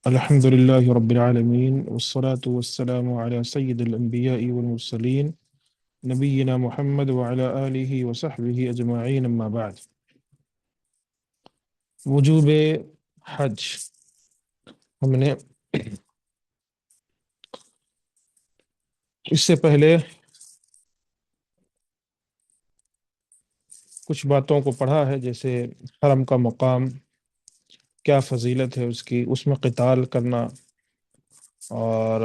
الحمد لله رب العالمين والصلاة والسلام على سيد الأنبياء والمرسلين نبينا محمد وعلى آله وصحبه أجمعين أما بعد. وجوب حج. ہم نے اس سے پہلے کچھ باتوں کو پڑھا ہے، جیسے حرم کا مقام، کیا فضیلت ہے اس کی، اس میں قتال کرنا، اور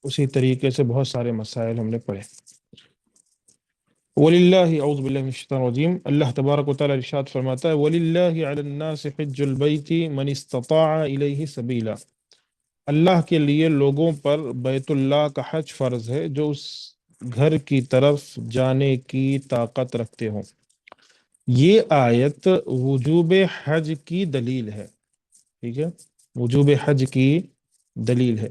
اسی طریقے سے بہت سارے مسائل ہم نے پڑھے. وَلِلَّهِ اعوذ باللہ من الشیطان الرجیم، اللہ تبارک و تعالی ارشاد فرماتا ہے وَلِلَّهِ عَلَى النَّاسِ حِجُّ الْبَيْتِ مَنِ اسْتَطَاعَ إِلَيْهِ سَبِيلًا. اللہ کے لیے لوگوں پر بیت اللہ کا حج فرض ہے جو اس گھر کی طرف جانے کی طاقت رکھتے ہوں. یہ آیت وجوب حج کی دلیل ہے. ٹھیک ہے، وجوب حج کی دلیل ہے.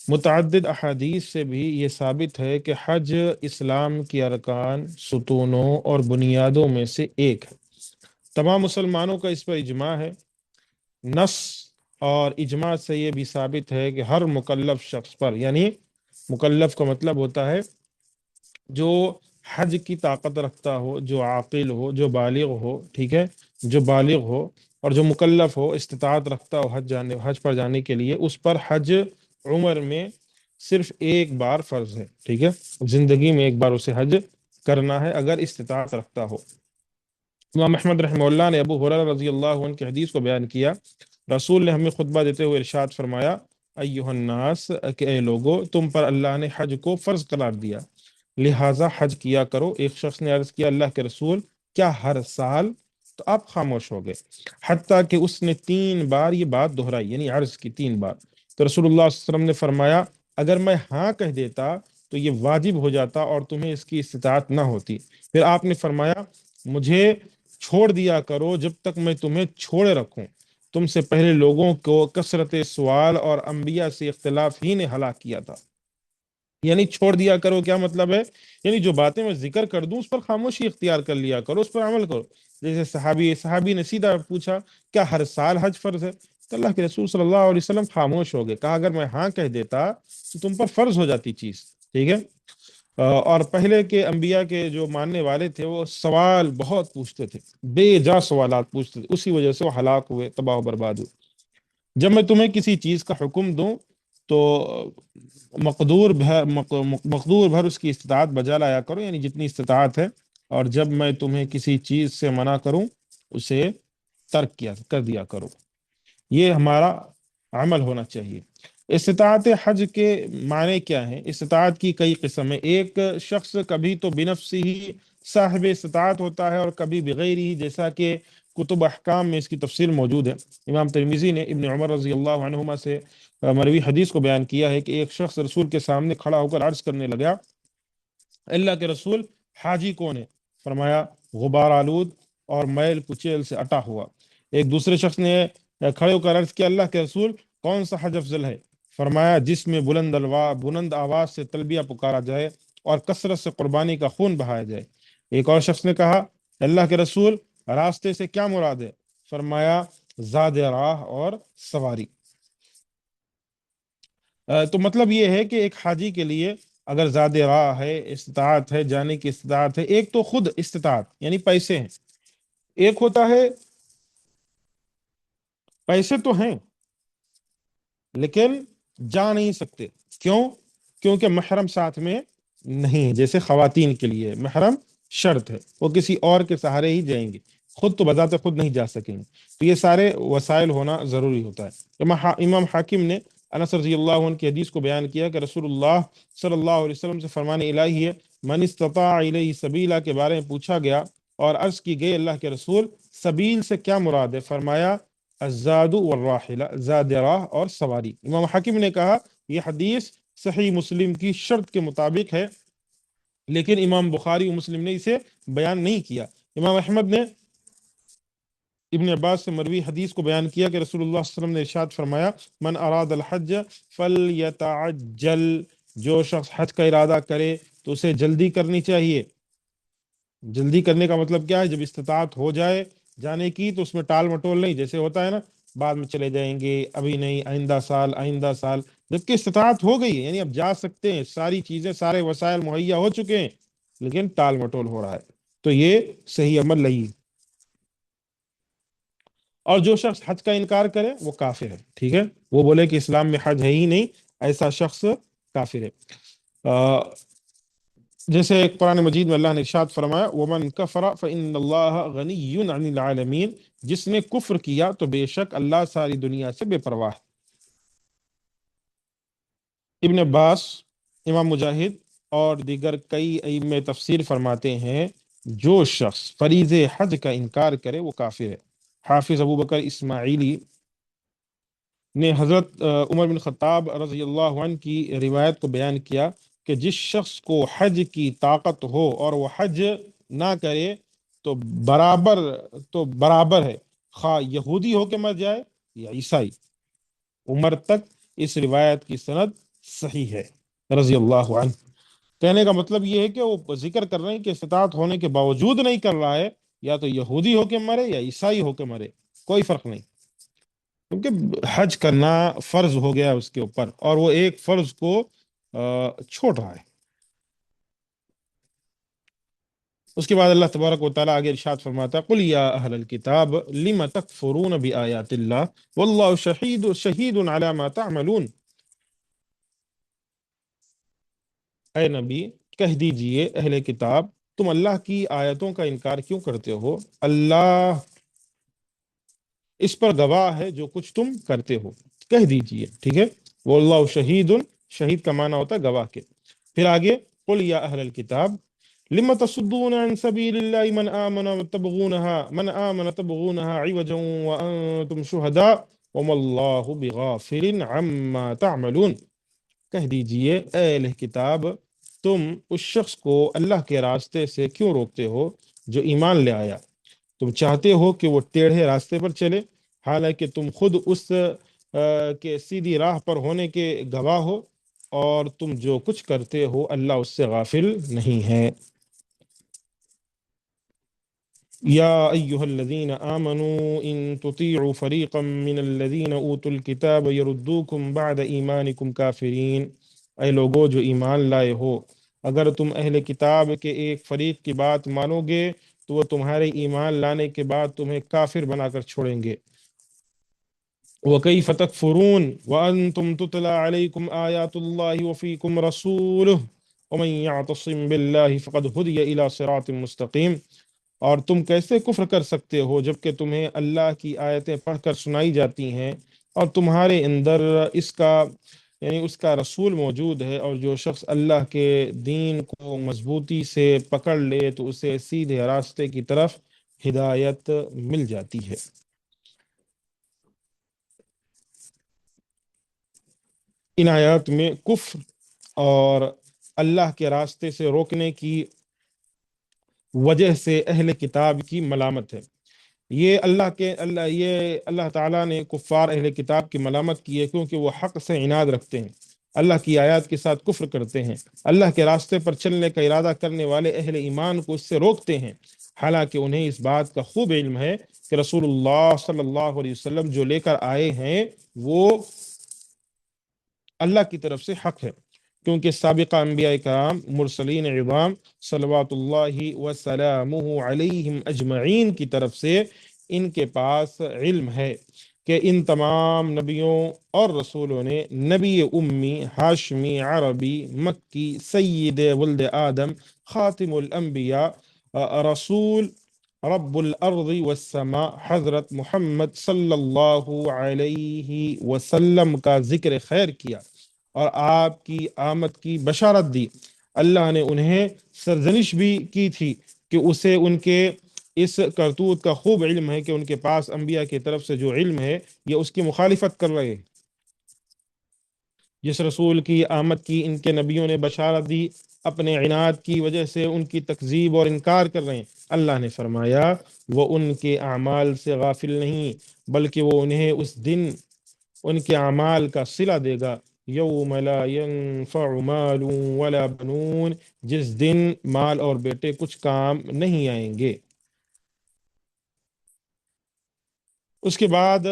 متعدد احادیث سے بھی یہ ثابت ہے کہ حج اسلام کی ارکان، ستونوں اور بنیادوں میں سے ایک ہے. تمام مسلمانوں کا اس پر اجماع ہے. نص اور اجماع سے یہ بھی ثابت ہے کہ ہر مکلف شخص پر، یعنی مکلف کا مطلب ہوتا ہے جو حج کی طاقت رکھتا ہو، جو عاقل ہو، جو بالغ ہو، ٹھیک ہے، جو بالغ ہو اور جو مکلف ہو، استطاعت رکھتا ہو حج پر جانے کے لیے، اس پر حج عمر میں صرف ایک بار فرض ہے. ٹھیک ہے، زندگی میں ایک بار اسے حج کرنا ہے اگر استطاعت رکھتا ہو. امام احمد رحمہ اللہ نے ابو ہریرہ رضی اللہ عنہ کی حدیث کو بیان کیا. رسول نے ہمیں خطبہ دیتے ہوئے ارشاد فرمایا ایھا الناس، کہ اے لوگو، تم پر اللہ نے حج کو فرض قرار دیا، لہٰذا حج کیا کرو. ایک شخص نے عرض کیا اللہ کے رسول، کیا ہر سال؟ تو آپ خاموش ہو گئے، حتیٰ کہ اس نے 3 بار یہ بات دہرائی، یعنی عرض کی 3 بار. تو رسول اللہ صلی اللہ علیہ وسلم نے فرمایا اگر میں ہاں کہہ دیتا تو یہ واجب ہو جاتا اور تمہیں اس کی استطاعت نہ ہوتی. پھر آپ نے فرمایا مجھے چھوڑ دیا کرو جب تک میں تمہیں چھوڑے رکھوں. تم سے پہلے لوگوں کو کثرت سوال اور انبیاء سے اختلاف ہی نے ہلاک کیا تھا. یعنی چھوڑ دیا کرو کیا مطلب ہے؟ یعنی جو باتیں میں ذکر کر دوں اس پر خاموشی اختیار کر لیا کرو، اس پر عمل کرو. جیسے صحابی نے سیدھا پوچھا کیا ہر سال حج فرض ہے؟ تو اللہ کے رسول صلی اللہ علیہ وسلم خاموش ہو گئے. کہا اگر میں ہاں کہہ دیتا تو تم پر فرض ہو جاتی چیز. ٹھیک ہے. اور پہلے کے انبیاء کے جو ماننے والے تھے وہ سوال بہت پوچھتے تھے، بے جا سوالات پوچھتے تھے، اسی وجہ سے وہ ہلاک ہوئے، تباہ و برباد ہوئے. جب میں تمہیں کسی چیز کا حکم دوں تو مقدور بھر اس کی استطاعت بجا لایا کرو، یعنی جتنی استطاعت ہے. اور جب میں تمہیں کسی چیز سے منع کروں اسے ترک کر دیا کرو. یہ ہمارا عمل ہونا چاہیے. استطاعت حج کے معنی کیا ہیں؟ استطاعت کی کئی قسم ہیں. ایک شخص کبھی تو بنفس ہی صاحب استطاعت ہوتا ہے اور کبھی بغیر ہی، جیسا کہ کتب احکام میں اس کی تفصیل موجود ہے. امام ترمذی نے ابن عمر رضی اللہ عنہما سے مروی حدیث کو بیان کیا ہے کہ ایک شخص رسول کے سامنے کھڑا ہو کر عرض کرنے لگا اللہ کے رسول، حاجی کون ہے؟ فرمایا غبار آلود اور میل کچیل سے اٹا ہوا. ایک دوسرے شخص نے کھڑے ہو کر عرض کیا اللہ کے رسول، کون سا حج افضل ہے؟ فرمایا جس میں بلند آواز سے تلبیہ پکارا جائے اور کثرت سے قربانی کا خون بہایا جائے. ایک اور شخص نے کہا اللہ کے رسول، راستے سے کیا مراد ہے؟ فرمایا زاد راہ اور سواری. تو مطلب یہ ہے کہ ایک حاجی کے لیے اگر زاد راہ ہے، استطاعت ہے، جانے کی استطاعت ہے، ایک تو خود استطاعت یعنی پیسے ہیں، ایک ہوتا ہے پیسے تو ہیں لیکن جا نہیں سکتے. کیوں؟ کیونکہ محرم ساتھ میں نہیں ہے. جیسے خواتین کے لیے محرم شرط ہے، وہ کسی اور کے سہارے ہی جائیں گے، خود تو بذات خود نہیں جا سکیں گے. تو یہ سارے وسائل ہونا ضروری ہوتا ہے. امام حاکم نے انس رضی اللہ عنہ کی حدیث کو بیان کیا کہ رسول اللہ صلی اللہ علیہ وسلم سے فرمان الہی ہے من استطاع الیہ سبیلا کے بارے میں پوچھا گیا اور عرض کی گئی اللہ کے رسول سبیل سے کیا مراد ہے؟ فرمایا الزاد والراحلہ، زاد راہ اور سواری. امام حاکم نے کہا یہ حدیث صحیح مسلم کی شرط کے مطابق ہے، لیکن امام بخاری و مسلم نے اسے بیان نہیں کیا. امام احمد نے ابن عباس سے مروی حدیث کو بیان کیا کہ رسول اللہ صلی اللہ علیہ وسلم نے ارشاد فرمایا من اراد الحج فلیتعجل، جو شخص حج کا ارادہ کرے تو اسے جلدی کرنی چاہیے. جلدی کرنے کا مطلب کیا ہے؟ جب استطاعت ہو جائے جانے کی تو اس میں ٹال مٹول نہیں. جیسے ہوتا ہے نا بعد میں چلے جائیں گے، ابھی نہیں، آئندہ سال، آئندہ سال، جبکہ استطاعت ہو گئی ہے، یعنی اب جا سکتے ہیں، ساری چیزیں، سارے وسائل مہیا ہو چکے ہیں، لیکن ٹال مٹول ہو رہا ہے، تو یہ صحیح عمل نہیں۔ اور جو شخص حج کا انکار کرے وہ کافر ہے، ٹھیک ہے، وہ بولے کہ اسلام میں حج ہے ہی نہیں، ایسا شخص کافر ہے۔ آ، جیسے قرآن مجید میں اللہ نے ارشاد فرمایا وَمَن كَفَرَ فَإِنَّ اللَّهَ غَنِيٌّ عَنِ الْعَالَمِينَ، جس نے کفر کیا تو بے شک اللہ ساری دنیا سے بے پرواہ ہے۔ ابن عباس، امام مجاہد اور دیگر کئی ائمہ تفسیر فرماتے ہیں جو شخص فریض حج کا انکار کرے وہ کافر ہے۔ حافظ ابو بکر اسماعیلی نے حضرت عمر بن خطاب رضی اللہ عنہ کی روایت کو بیان کیا کہ جس شخص کو حج کی طاقت ہو اور وہ حج نہ کرے تو برابر برابر ہے، خواہ یہودی ہو کے مر جائے یا عیسائی۔ عمر تک اس روایت کی سند صحیح ہے رضی اللہ عنہ۔ کہنے کا مطلب یہ ہے کہ وہ ذکر کر رہے ہیں کہ استطاعت ہونے کے باوجود نہیں کر رہا ہے، یا تو یہودی ہو کے مرے یا عیسائی ہو کے مرے، کوئی فرق نہیں، کیونکہ حج کرنا فرض ہو گیا اس کے اوپر، اور وہ ایک فرض کو چھوڑ رہا ہے۔ اس کے بعد اللہ تبارک و تعالیٰ آگے ارشاد فرماتا ہے قُلْ يَا أَهْلَ الْكِتَابِ لِمَ تَكْفُرُونَ بِآيَاتِ اللَّهِ وَاللَّهُ شَهِيدٌ عَلَى مَا تَعْمَلُونَ۔ اے نبی کہہ دیجئے اہل کتاب تم اللہ کی آیتوں کا انکار کیوں کرتے ہو، اللہ اس پر گواہ ہے جو کچھ تم کرتے ہو، کہہ دیجئے، ٹھیک ہے، واللہ شہید، شہید کا معنی ہوتا ہے گواہ کے۔ پھر آگے قل یا اہل الکتاب لم تصدون عن سبیل اللہ من آمن تبغونها عوجا وانتم شہداء وما اللہ بغافل عما تعملون۔ کہہ دیجئے اے اہل کتاب تم اس شخص کو اللہ کے راستے سے کیوں روکتے ہو جو ایمان لے آیا، تم چاہتے ہو کہ وہ ٹیڑھے راستے پر چلے، حالانکہ تم خود اس کے سیدھی راہ پر ہونے کے گواہ ہو، اور تم جو کچھ کرتے ہو اللہ اس سے غافل نہیں ہے۔ یا ایہا الذین آمنوا ان تطیعوا فریقا من الذین اوتوا الکتاب یردوکم بعد ایمانکم کافرین۔ اے لوگو جو ایمان لائے ہو، اگر تم اہل کتاب کے ایک فریق کی بات مانو گے تو وہ تمہارے ایمان لانے کے بعد تمہیں کافر بنا کر چھوڑیں گے۔ وَكَيْفَ تَكْفُرُونَ وَأَنْتُمْ تُتْلَى عَلَيْكُمْ آيَاتُ اللَّهِ وَفِيكُمْ رَسُولُهُ وَمَنْ يَعْتَصِمْ بِاللَّهِ فَقَدْ هُدِيَ إِلَى صِرَاطٍ مستقیم۔ اور تم کیسے کفر کر سکتے ہو جبکہ تمہیں اللہ کی آیتیں پڑھ کر سنائی جاتی ہیں اور تمہارے اندر اس کا یعنی اس کا رسول موجود ہے، اور جو شخص اللہ کے دین کو مضبوطی سے پکڑ لے تو اسے سیدھے راستے کی طرف ہدایت مل جاتی ہے۔ ان آیات میں کفر اور اللہ کے راستے سے روکنے کی وجہ سے اہل کتاب کی ملامت ہے۔ یہ اللہ تعالیٰ نے کفار اہل کتاب کی ملامت کی ہے کیونکہ وہ حق سے عناد رکھتے ہیں، اللہ کی آیات کے ساتھ کفر کرتے ہیں، اللہ کے راستے پر چلنے کا ارادہ کرنے والے اہل ایمان کو اس سے روکتے ہیں، حالانکہ انہیں اس بات کا خوب علم ہے کہ رسول اللہ صلی اللہ علیہ وسلم جو لے کر آئے ہیں وہ اللہ کی طرف سے حق ہے، کیونکہ سابقہ انبیاء کرام مرسلین عظام صلوات اللہ وسلامہ علیہم اجمعین کی طرف سے ان کے پاس علم ہے کہ ان تمام نبیوں اور رسولوں نے نبی امی ہاشمی عربی مکی سید ولد آدم خاتم الانبیاء رسول رب الارض والسماء حضرت محمد صلی اللہ علیہ وسلم کا ذکر خیر کیا اور آپ کی آمد کی بشارت دی۔ اللہ نے انہیں سرزنش بھی کی تھی کہ اسے ان کے اس کرتوت کا خوب علم ہے کہ ان کے پاس انبیاء کی طرف سے جو علم ہے یہ اس کی مخالفت کر رہے ہیں۔ جس رسول کی آمد کی ان کے نبیوں نے بشارت دی اپنے عناد کی وجہ سے ان کی تکذیب اور انکار کر رہے ہیں، اللہ نے فرمایا وہ ان کے اعمال سے غافل نہیں بلکہ وہ انہیں اس دن ان کے اعمال کا صلہ دے گا، یوم لا ينفع مال ولا بنون، جس دن مال اور بیٹے کچھ کام نہیں آئیں گے۔ اس کے بعد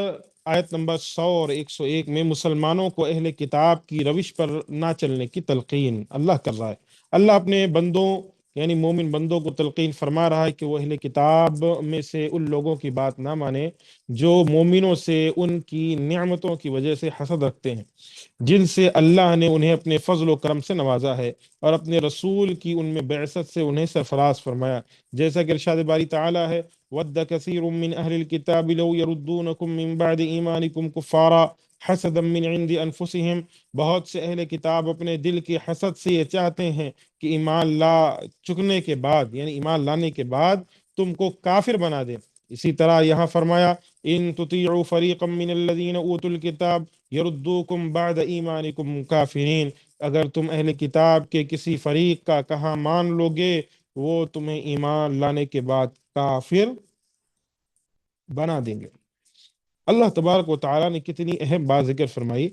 آیت نمبر 100 اور 101 میں مسلمانوں کو اہل کتاب کی روش پر نہ چلنے کی تلقین اللہ کر رہا ہے۔ اللہ اپنے بندوں یعنی مومن بندوں کو تلقین فرما رہا ہے کہ وہ اہل کتاب میں سے ان لوگوں کی بات نہ مانے جو مومنوں سے ان کی نعمتوں کی وجہ سے حسد رکھتے ہیں، جن سے اللہ نے انہیں اپنے فضل و کرم سے نوازا ہے اور اپنے رسول کی ان میں بعثت سے انہیں سرفراز فرمایا، جیسا کہ ارشاد باری تعالیٰ ہے وَدَّ كَثِيرٌ مِّنْ أَهْلِ الْكِتَابِ لَوْ يَرُدُّونَكُم مِّن بَعْدِ إِيمَانِكُمْ كُفَّارًا حَسَدًا مِّنْ عِندِ أَنفُسِهِمْ، بہت سے اہل کتاب اپنے دل کی حسد سے یہ چاہتے ہیں کہ ایمان لا چکنے کے بعد یعنی ایمان لانے کے بعد تم کو کافر بنا دیں۔ اسی طرح یہاں فرمایا ان تطیعوا فریقا من الذین اوتوا الکتاب یردوکم بعد ایمانکم کافرین، اگر تم اہل کتاب کے کسی فریق کا کہاں مان لو گے وہ تمہیں ایمان لانے کے بعد کافر بنا دیں گے۔ اللہ تبارک و تعالیٰ نے کتنی اہم بات ذکر فرمائی۔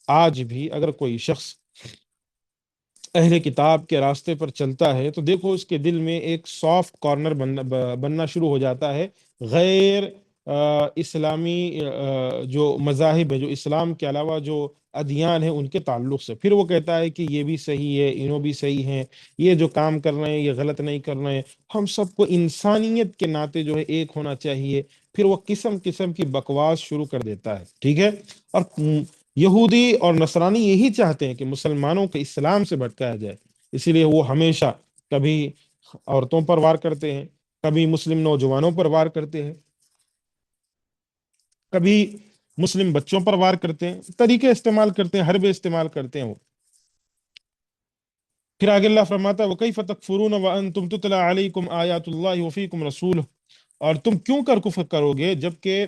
آج بھی اگر کوئی شخص اہل کتاب کے راستے پر چلتا ہے تو دیکھو اس کے دل میں ایک سافٹ کارنر بننا شروع ہو جاتا ہے غیر اسلامی جو مذاہب ہے، جو اسلام کے علاوہ جو ادیان ہیں ان کے تعلق سے۔ پھر وہ کہتا ہے کہ یہ بھی صحیح ہے، انہوں بھی صحیح ہیں، یہ جو کام کر رہے ہیں یہ غلط نہیں کر رہے ہیں، ہم سب کو انسانیت کے ناطے جو ہے ایک ہونا چاہیے۔ پھر وہ قسم قسم کی بکواس شروع کر دیتا ہے، ٹھیک ہے۔ اور یہودی اور نصرانی یہی چاہتے ہیں کہ مسلمانوں کو اسلام سے بھٹکایا جائے، اسی لیے وہ ہمیشہ کبھی عورتوں پر وار کرتے ہیں، کبھی مسلم نوجوانوں پر وار کرتے ہیں، کبھی مسلم بچوں پر وار کرتے ہیں، طریقے استعمال کرتے ہیں، حربے استعمال کرتے ہیں وہ۔ پھر آگے اللہ فرماتا ہے وَكَيْفَ تَكْفُرُونَ وَأَنْتُمْ تُتْلَى عَلَيْكُمْ آيَاتُ اللَّهِ وَفِيكُمْ رَسُولُهُ، اور تم کیوں کر کفر کرو گے جبکہ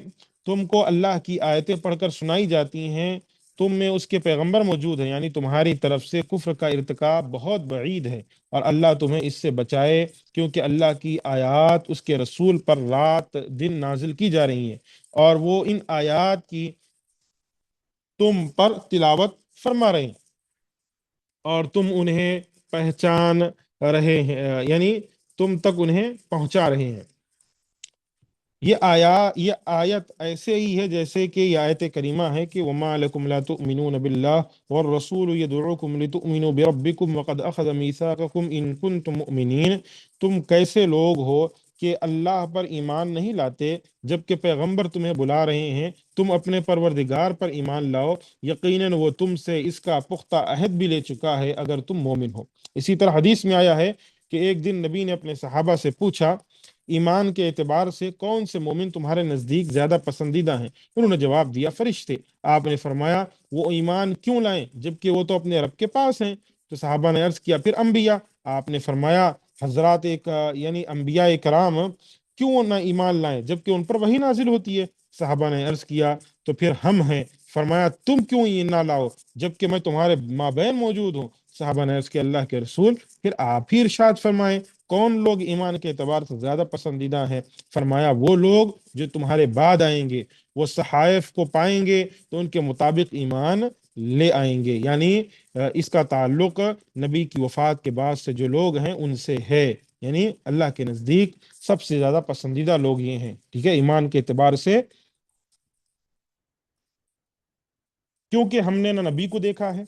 تم کو اللہ کی آیتیں پڑھ کر سنائی جاتی ہیں، تم میں اس کے پیغمبر موجود ہیں، یعنی تمہاری طرف سے کفر کا ارتکاب بہت بعید ہے، اور اللہ تمہیں اس سے بچائے کیونکہ اللہ کی آیات اس کے رسول پر رات دن نازل کی جا رہی ہیں، اور وہ ان آیات کی تم پر تلاوت فرما رہے ہیں اور تم انہیں پہچان رہے ہیں، یعنی تم تک انہیں پہنچا رہے ہیں۔ یہ آیت ایسے ہی ہے جیسے کہ یہ آیت کریمہ ہے کہ وَمَا لَكُمْ لَا تُؤْمِنُونَ بِاللَّهِ وَالرَّسُولُ يَدْعُوكُمْ لِتُؤْمِنُوا بِرَبِّكُمْ وَقَدْ أَخَذَ مِيثَاقَكُمْ إِن كُنتُم مُؤْمِنِينَ، تم کیسے لوگ ہو کہ اللہ پر ایمان نہیں لاتے جبکہ پیغمبر تمہیں بلا رہے ہیں تم اپنے پروردگار پر ایمان لاؤ، یقیناً وہ تم سے اس کا پختہ عہد بھی لے چکا ہے اگر تم مومن ہو۔ اسی طرح حدیث میں آیا ہے کہ ایک دن نبی نے اپنے صحابہ سے پوچھا ایمان کے اعتبار سے کون سے مومن تمہارے نزدیک زیادہ پسندیدہ ہیں؟ انہوں نے جواب دیا فرشتے۔ آپ نے فرمایا وہ ایمان کیوں لائیں جبکہ وہ تو اپنے رب کے پاس ہیں؟ تو صحابہ نے عرض کیا پھر انبیاء۔ آپ نے فرمایا حضرات یعنی انبیاء کرام کیوں نہ ایمان لائیں جبکہ ان پر وحی نازل ہوتی ہے؟ صحابہ نے عرض کیا تو پھر ہم ہیں۔ فرمایا تم کیوں یہ نہ لاؤ جبکہ میں تمہارے مابین موجود ہوں؟ صحابہ نے عرض کیا اللہ کے رسول پھر آپ ہی ارشاد فرمائیں کون لوگ ایمان کے اعتبار سے زیادہ پسندیدہ ہیں؟ فرمایا وہ لوگ جو تمہارے بعد آئیں گے، وہ صحائف کو پائیں گے تو ان کے مطابق ایمان لے آئیں گے، یعنی اس کا تعلق نبی کی وفات کے بعد سے جو لوگ ہیں ان سے ہے، یعنی اللہ کے نزدیک سب سے زیادہ پسندیدہ لوگ یہ ہیں، ٹھیک ہے، ایمان کے اعتبار سے، کیونکہ ہم نے نہ نبی کو دیکھا ہے،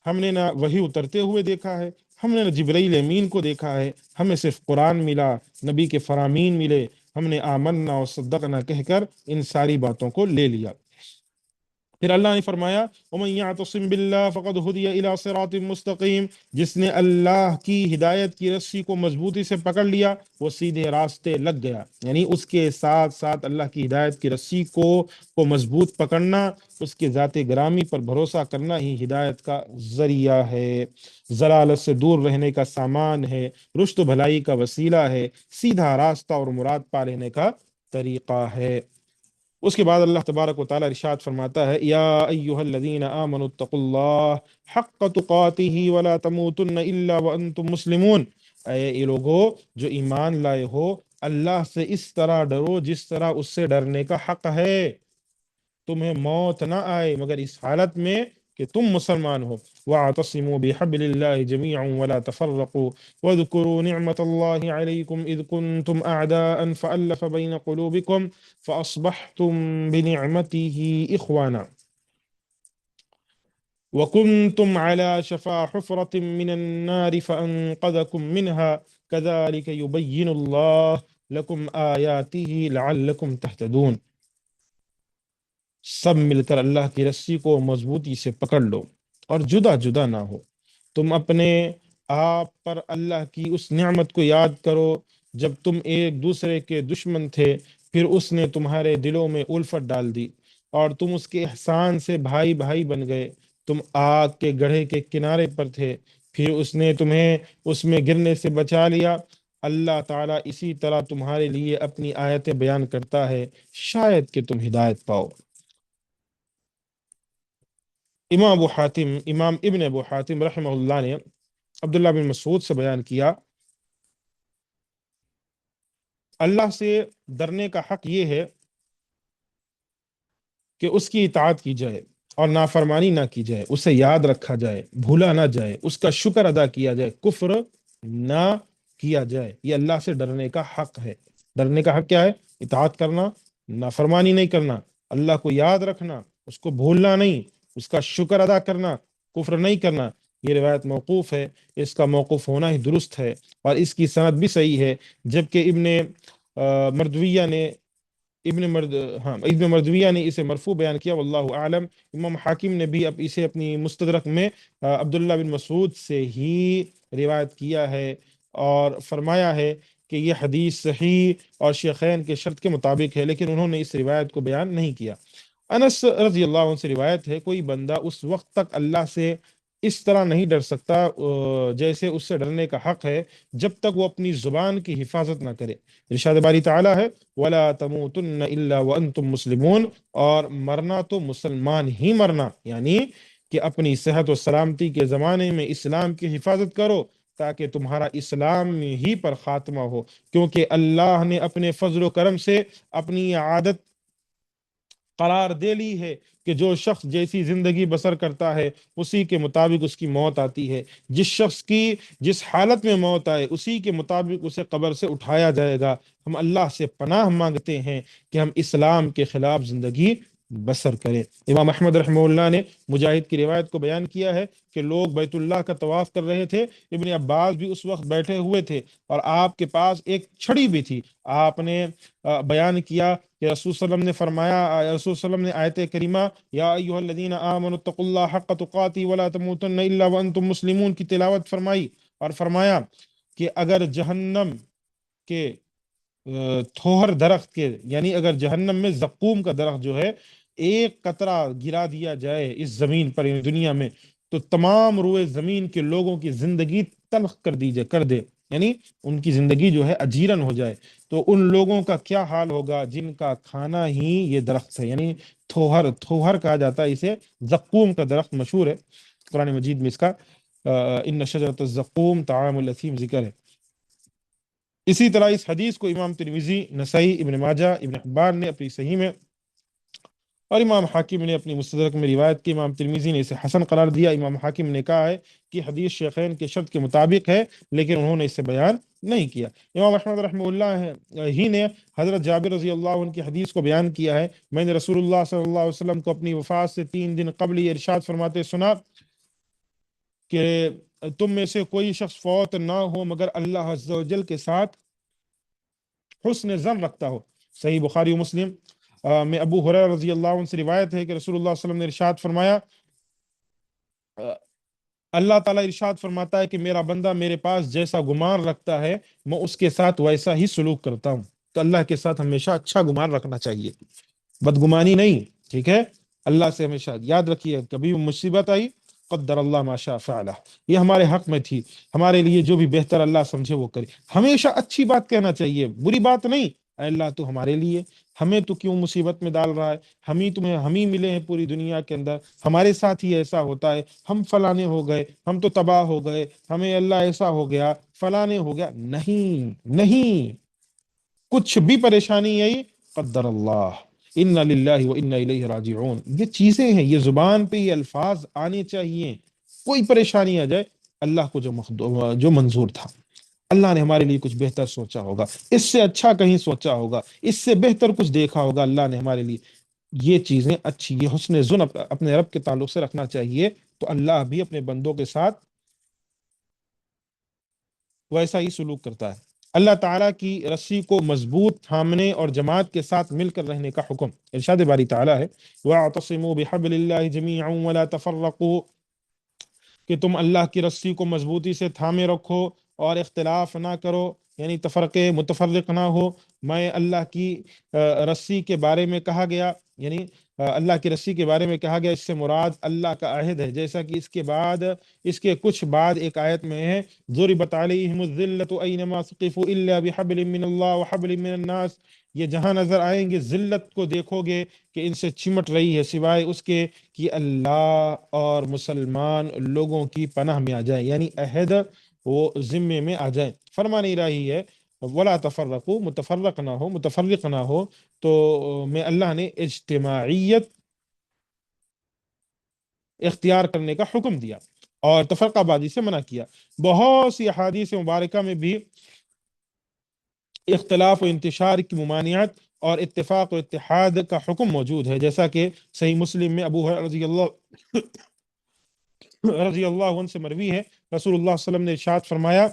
ہم نے نہ وحی اترتے ہوئے دیکھا ہے، ہم نے نہ جبرائیل امین کو دیکھا ہے، ہمیں صرف قرآن ملا، نبی کے فرامین ملے، ہم نے آمنا و صدقنا کہہ کر ان ساری باتوں کو لے لیا۔ پھر اللہ نے فرمایا وَمَن يَعْتَصِم بِاللَّهِ فَقَدْ هُدِيَ إِلَىٰ صِرَاطٍ مُسْتَقِيمٍ، جس نے اللہ کی ہدایت کی رسی کو مضبوطی سے پکڑ لیا وہ سیدھے راستے لگ گیا، یعنی اس کے ساتھ ساتھ اللہ کی ہدایت کی رسی کو مضبوط پکڑنا، اس کے ذات گرامی پر بھروسہ کرنا ہی ہدایت کا ذریعہ ہے، ضلالت سے دور رہنے کا سامان ہے، رشد و بھلائی کا وسیلہ ہے، سیدھا راستہ اور مراد پا لینے کا طریقہ ہے۔ اس کے بعد اللہ تبارک و تعالی ارشاد فرماتا ہے یا ایھا الذین آمنوا اتقوا اللہ حق تقاتہ ولا تموتن الا وانتم مسلمون، اے لوگو جو ایمان لائے ہو اللہ سے اس طرح ڈرو جس طرح اس سے ڈرنے کا حق ہے، تمہیں موت نہ آئے مگر اس حالت میں کہ تم مسلمان ہو۔ وَاعْتَصِمُوا بِحَبْلِ اللَّهِ جَمِيعًا وَلَا تَفَرَّقُوا وَاذْكُرُوا نِعْمَةَ اللَّهِ عَلَيْكُمْ إِذْ كُنْتُمْ أَعْدَاءً فَأَلَّفَ بَيْنَ قُلُوبِكُمْ فَأَصْبَحْتُمْ بِنِعْمَتِهِ إِخْوَانًا وَكُنْتُمْ عَلَى شَفَا حُفْرَةٍ مِّنَ النَّارِ فَأَنْقَذَكُم مِّنْهَا كَذَلِكَ يُبَيِّنُ اللَّهُ لَكُمْ آيَاتِهِ لَعَلَّكُمْ تَهْتَدُونَ۔ سب مل کر اللہ کی رسی کو مضبوطی سے پکڑ لو اور جدا جدا نہ ہو۔ تم اپنے آپ پر اللہ کی اس نعمت کو یاد کرو جب تم ایک دوسرے کے دشمن تھے، پھر اس نے تمہارے دلوں میں الفت ڈال دی اور تم اس کے احسان سے بھائی بھائی بن گئے۔ تم آگ کے گڑھے کے کنارے پر تھے، پھر اس نے تمہیں اس میں گرنے سے بچا لیا۔ اللہ تعالیٰ اسی طرح تمہارے لیے اپنی آیتیں بیان کرتا ہے، شاید کہ تم ہدایت پاؤ۔ امام ابن ابو حاتم رحمہ اللہ نے عبداللہ بن مسعود سے بیان کیا، اللہ سے ڈرنے کا حق یہ ہے کہ اس کی اطاعت کی جائے اور نافرمانی نہ کی جائے، اسے یاد رکھا جائے، بھولا نہ جائے، اس کا شکر ادا کیا جائے، کفر نہ کیا جائے۔ یہ اللہ سے ڈرنے کا حق ہے۔ ڈرنے کا حق کیا ہے؟ اطاعت کرنا، نافرمانی نہیں کرنا، اللہ کو یاد رکھنا، اس کو بھولنا نہیں، اس کا شکر ادا کرنا، کفر نہیں کرنا۔ یہ روایت موقوف ہے، اس کا موقوف ہونا ہی درست ہے اور اس کی سند بھی صحیح ہے، جبکہ مردویہ نے ابن مردویہ نے اسے مرفوع بیان کیا، واللہ اعلم۔ امام حاکم نے بھی اب اسے اپنی مستدرک میں عبداللہ بن مسعود سے ہی روایت کیا ہے اور فرمایا ہے کہ یہ حدیث صحیح اور شیخین کے شرط کے مطابق ہے، لیکن انہوں نے اس روایت کو بیان نہیں کیا۔ انس رضی اللہ عنہ سے روایت ہے، کوئی بندہ اس وقت تک اللہ سے اس طرح نہیں ڈر سکتا جیسے اس سے ڈرنے کا حق ہے، جب تک وہ اپنی زبان کی حفاظت نہ کرے۔ ارشاد باری تعالیٰ ہے، وَلَا تَمُوتُنَّ إِلَّا وَأَنْتُمْ مُسْلِمُونَ، اور مرنا تو مسلمان ہی مرنا، یعنی کہ اپنی صحت و سلامتی کے زمانے میں اسلام کی حفاظت کرو تاکہ تمہارا اسلام ہی پر خاتمہ ہو، کیونکہ اللہ نے اپنے فضل و کرم سے اپنی عادت قرار دے لی ہے کہ جو شخص جیسی زندگی بسر کرتا ہے اسی کے مطابق اس کی موت آتی ہے۔ جس شخص کی جس حالت میں موت آئے اسی کے مطابق اسے قبر سے اٹھایا جائے گا۔ ہم اللہ سے پناہ مانگتے ہیں کہ ہم اسلام کے خلاف زندگی بسر کریں۔ امام احمد رحمہ اللہ نے مجاہد کی روایت کو بیان کیا ہے کہ لوگ بیت اللہ کا طواف کر رہے تھے، ابن عباس بھی اس وقت بیٹھے ہوئے تھے اور آپ کے پاس ایک چھڑی بھی تھی۔ آپ نے بیان کیا کہ رسول صلی اللہ علیہ وسلم نے فرمایا، رسول صلی اللہ علیہ وسلم نے آیت کریمہ یا ایھا الذین آمنوا اتقوا اللہ حق تقاتہ ولا تموتن الا وانتم مسلمون کی تلاوت فرمائی اور فرمایا کہ اگر جہنم کے تھوہر درخت کے، یعنی اگر جہنم میں زقوم کا درخت جو ہے ایک قطرہ گرا دیا جائے اس زمین پر، دنیا میں، تو تمام روئے زمین کے لوگوں کی زندگی تلخ کر دے، یعنی ان کی زندگی جو ہے اجیرن ہو جائے، تو ان لوگوں کا کیا حال ہوگا جن کا کھانا ہی یہ درخت ہے، یعنی تھوہر کہا جاتا ہے اسے، زقوم کا درخت مشہور ہے قرآن مجید میں اس کا ان شجرۃ الزقوم طعام الاثیم ذکر ہے۔ اسی طرح اس حدیث کو امام ترمذی، نسائی، ابن ماجہ، ابن حبان نے اپنی صحیح میں اور امام حاکم نے اپنی مستدرک میں روایت کی۔ امام ترمذی نے اسے حسن قرار دیا، امام حاکم نے کہا ہے کہ حدیث شیخین کے شرط کے مطابق ہے، لیکن انہوں نے اسے بیان نہیں کیا۔ امام احمد رحمہ اللہ ہی نے حضرت جابر رضی اللہ عنہ کی حدیث کو بیان کیا ہے، میں نے رسول اللہ صلی اللہ علیہ وسلم کو اپنی وفات سے 3 دن قبل یہ ارشاد فرماتے سنا کہ تم میں سے کوئی شخص فوت نہ ہو مگر اللہ عز و جل کے ساتھ حسن ظن رکھتا ہو۔ صحیح بخاری و مسلم میں ابو ہریرہ رضی اللہ عنہ سے روایت ہے کہ رسول اللہ صلی اللہ علیہ وسلم نے ارشاد فرمایا، اللہ تعالیٰ ارشاد فرماتا ہے کہ میرا بندہ میرے پاس جیسا گمان رکھتا ہے میں اس کے ساتھ ویسا ہی سلوک کرتا ہوں۔ تو اللہ کے ساتھ ہمیشہ اچھا گمان رکھنا چاہیے، بدگمانی نہیں، ٹھیک ہے؟ اللہ سے ہمیشہ یاد رکھیے کبھی مصیبت آئی، قدر اللہ ما شاء فعل، یہ ہمارے حق میں تھی، ہمارے لیے جو بھی بہتر اللہ سمجھے وہ کرے۔ ہمیشہ اچھی بات کہنا چاہیے، بری بات نہیں۔ اے اللہ تو ہمارے لیے، ہمیں تو کیوں مصیبت میں ڈال رہا ہے؟ ہم ہی ملے ہیں پوری دنیا کے اندر، ہمارے ساتھ ہی ایسا ہوتا ہے، ہم فلانے ہو گئے، ہم تو تباہ ہو گئے، ہمیں اللہ ایسا ہو گیا، فلانے ہو گیا۔ نہیں نہیں، کچھ بھی پریشانی آئی، قدر اللہ، ان للہ و انا الیہ راجعون، یہ چیزیں ہیں، یہ زبان پہ یہ الفاظ آنے چاہیے، کوئی پریشانی آ جائے اللہ کو جو منظور تھا، اللہ نے ہمارے لیے کچھ بہتر سوچا ہوگا، اس سے اچھا کہیں سوچا ہوگا، اس سے بہتر کچھ دیکھا ہوگا اللہ نے ہمارے لیے، یہ چیزیں اچھی، یہ حسن ظن اپنے رب کے تعلق سے رکھنا چاہیے، تو اللہ بھی اپنے بندوں کے ساتھ ویسا ہی سلوک کرتا ہے۔ اللہ تعالیٰ کی رسی کو مضبوط تھامنے اور جماعت کے ساتھ مل کر رہنے کا حکم، ارشاد باری تعالیٰ ہے وَاعْتَصِمُوا بِحَبْلِ اللَّهِ جَمِيعًا وَلَا تَفَرَّقُوا، کہ تم اللہ کی رسی کو مضبوطی سے تھامے رکھو اور اختلاف نہ کرو، یعنی تفرقے متفرق نہ ہو۔ میں اللہ کی رسی کے بارے میں کہا گیا، یعنی اللہ کی رسی کے بارے میں کہا گیا، اس سے مراد اللہ کا عہد ہے، جیسا کہ اس کے کچھ بعد ایک آیت میں ہے ضربت علیہم الذلۃ اینما ثقفوا الا بحبل من اللہ وحبل من الناس، یہ جہاں نظر آئیں گے ذلت کو دیکھو گے کہ ان سے چمٹ رہی ہے سوائے اس کے کہ اللہ اور مسلمان لوگوں کی پناہ میں آ جائیں، یعنی عہد وہ ذمے میں آ جائیں۔ فرمان الہی ہے ولا تفرقوا، متفرق نہ ہو، تو میں اللہ نے اجتماعیت اختیار کرنے کا حکم دیا اور تفرقہ بازی سے منع کیا۔ بہت سی احادیث مبارکہ میں بھی اختلاف و انتشار کی ممانعت اور اتفاق و اتحاد کا حکم موجود ہے، جیسا کہ صحیح مسلم میں ابو ہریرہ رضی اللہ عنہ سے مروی ہے، رسول اللہ صلی اللہ علیہ وسلم نے ارشاد فرمایا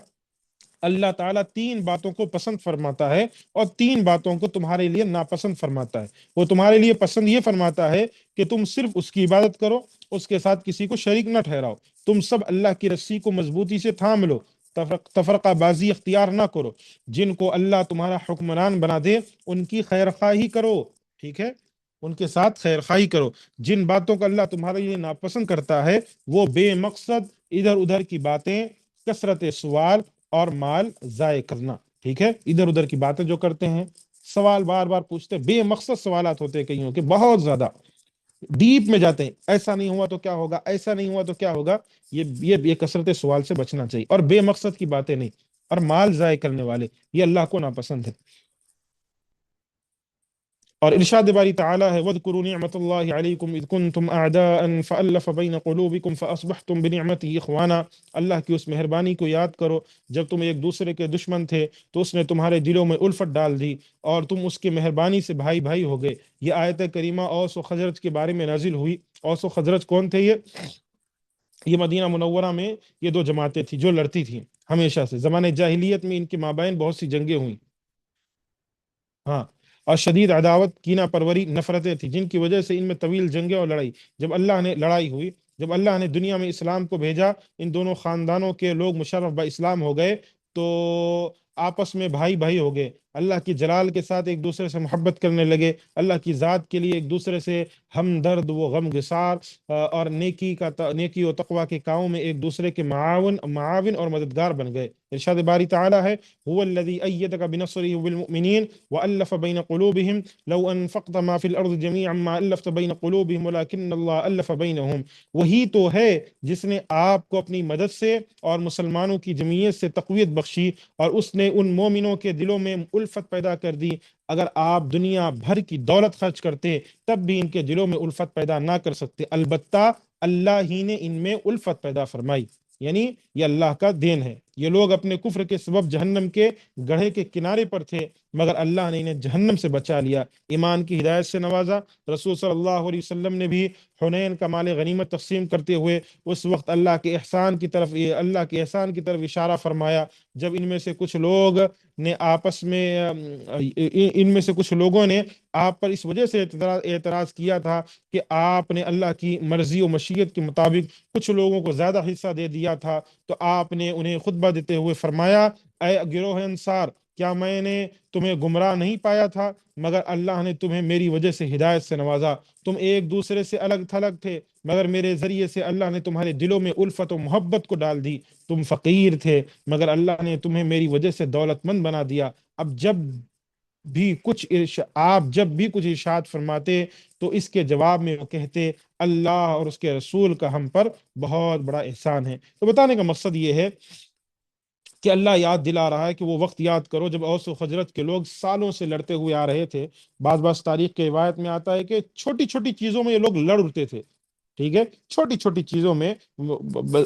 اللہ تعالیٰ تین باتوں کو پسند فرماتا ہے اور تین باتوں کو تمہارے لیے ناپسند فرماتا ہے۔ وہ تمہارے لیے پسند یہ فرماتا ہے کہ تم صرف اس کی عبادت کرو، اس کے ساتھ کسی کو شریک نہ ٹھہراؤ، تم سب اللہ کی رسی کو مضبوطی سے تھام لو، تفرقہ بازی اختیار نہ کرو، جن کو اللہ تمہارا حکمران بنا دے ان کی خیر خواہی کرو، ٹھیک ہے، ان کے ساتھ خیر خواہی کرو۔ جن باتوں کو اللہ تمہارے لیے ناپسند کرتا ہے وہ بے مقصد ادھر ادھر کی باتیں، کثرت سوال اور مال ضائع کرنا، ٹھیک ہے، ادھر ادھر کی باتیں جو کرتے ہیں، سوال بار بار پوچھتے ہیں، بے مقصد سوالات ہوتے ہیں کئیوں کے، بہت زیادہ ڈیپ میں جاتے ہیں، ایسا نہیں ہوا تو کیا ہوگا، ایسا نہیں ہوا تو کیا ہوگا، یہ کثرت سوال سے بچنا چاہیے، اور بے مقصد کی باتیں نہیں، اور مال ضائع کرنے والے، یہ اللہ کو ناپسند ہے۔ اور ارشاد باری تعالیٰ ہے وَاذْكُرُوا نِعْمَةَ اللَّهِ عَلَيْكُمْ إِذْ كُنْتُمْ أَعْدَاءً فَأَلَّفَ بَيْنَ قُلُوبِكُمْ فَأَصْبَحْتُمْ بِنِعْمَتِهِ إِخْوَانًا، اللہ کی اس مہربانی کو یاد کرو جب تم ایک دوسرے کے دشمن تھے تو اس نے تمہارے دلوں میں الفت ڈال دی اور تم اس کی مہربانی سے بھائی بھائی ہو گئے۔ یہ آیت کریمہ اوس و خزرج کے بارے میں نازل ہوئی۔ اوس و خزرج کون تھے؟ یہ مدینہ منورہ میں یہ دو جماعتیں تھیں جو لڑتی تھیں ہمیشہ سے، زمانے جاہلیت میں ان کے مابین بہت سی جنگیں ہوئیں، ہاں، اور شدید عداوت، کینہ پروری، نفرتیں تھیں جن کی وجہ سے ان میں طویل جنگیں اور لڑائی، جب اللہ نے لڑائی ہوئی، جب اللہ نے دنیا میں اسلام کو بھیجا، ان دونوں خاندانوں کے لوگ مشرف با اسلام ہو گئے، تو آپس میں بھائی بھائی ہو گئے، اللہ کی جلال کے ساتھ ایک دوسرے سے محبت کرنے لگے، اللہ کی ذات کے لیے ایک دوسرے سے ہمدرد و غم گسار، اور نیکی و تقوی کے کاموں میں ایک دوسرے کے معاون اور مددگار بن گئے۔ ارشاد باری تعالیٰ ہے هو الذي أيدك بنصره بالمؤمنين وألف بين قلوبهم لو أنفقت ما في الأرض جميعا ما ألفت بين قلوبهم ولكن الله ألف بينهم، وہی تو ہے جس نے آپ کو اپنی مدد سے اور مسلمانوں کی جمعیت سے تقویت بخشی اور اس نے ان مومنوں کے دلوں میں الفت پیدا کر دی، اگر آپ دنیا بھر کی دولت خرچ کرتے تب بھی ان کے دلوں میں الفت پیدا نہ کر سکتے، البتہ اللہ ہی نے ان میں الفت پیدا فرمائی، یعنی یہ اللہ کا دین ہے۔ یہ لوگ اپنے کفر کے سبب جہنم کے گڑھے کے کنارے پر تھے، مگر اللہ نے انہیں جہنم سے بچا لیا، ایمان کی ہدایت سے نوازا۔ رسول صلی اللہ علیہ وسلم نے بھی حنین کا مال غنیمت تقسیم کرتے ہوئے اس وقت اللہ کے احسان کی طرف اشارہ فرمایا جب ان میں سے کچھ لوگ نے آپس میں ان میں سے کچھ لوگوں نے آپ پر اس وجہ سے اعتراض کیا تھا کہ آپ نے اللہ کی مرضی و مشیت کے مطابق کچھ لوگوں کو زیادہ حصہ دے دیا تھا، تو آپ نے انہیں خطبہ دیتے ہوئے فرمایا اے گروہ انصار، کیا میں نے تمہیں گمراہ نہیں پایا تھا، مگر اللہ نے تمہیں میری وجہ سے ہدایت سے نوازا، تم ایک دوسرے سے الگ تھلگ تھے مگر میرے ذریعے سے اللہ نے تمہارے دلوں میں الفت و محبت کو ڈال دی، تم فقیر تھے مگر اللہ نے تمہیں میری وجہ سے دولت مند بنا دیا۔ اب آپ جب بھی کچھ ارشاد فرماتے تو اس کے جواب میں وہ کہتے اللہ اور اس کے رسول کا ہم پر بہت بڑا احسان ہے۔ تو بتانے کا مقصد یہ ہے کہ اللہ یاد دلا رہا ہے کہ وہ وقت یاد کرو جب اوس و خجرت کے لوگ سالوں سے لڑتے ہوئے آ رہے تھے. بعض بعض تاریخ کے روایت میں آتا ہے کہ چھوٹی چھوٹی چیزوں میں یہ لوگ لڑ اٹھتے تھے. ٹھیک ہے، چھوٹی چھوٹی چیزوں میں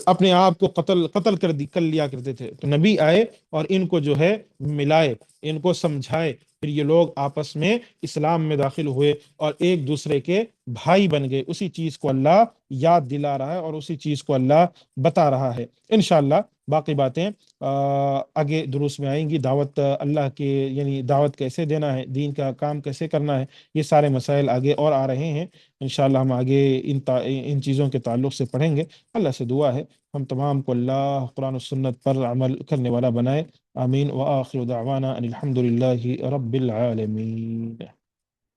اپنے آپ کو قتل قتل کر لیا کرتے تھے. تو نبی آئے اور ان کو جو ہے ملائے، ان کو سمجھائے، پھر یہ لوگ آپس میں اسلام میں داخل ہوئے اور ایک دوسرے کے بھائی بن گئے. اسی چیز کو اللہ یاد دلا رہا ہے اور اسی چیز کو اللہ بتا رہا ہے. انشاءاللہ باقی باتیں آگے دروس میں آئیں گی. دعوت اللہ کے یعنی دعوت کیسے دینا ہے، دین کا کام کیسے کرنا ہے، یہ سارے مسائل آگے اور آ رہے ہیں. انشاءاللہ ہم آگے ان چیزوں کے تعلق سے پڑھیں گے. اللہ سے دعا ہے ہم تمام کو اللہ قرآن و سنت پر عمل کرنے والا بنائے. آمین. وآخر دعوانا ان الحمد للہ رب العالمین.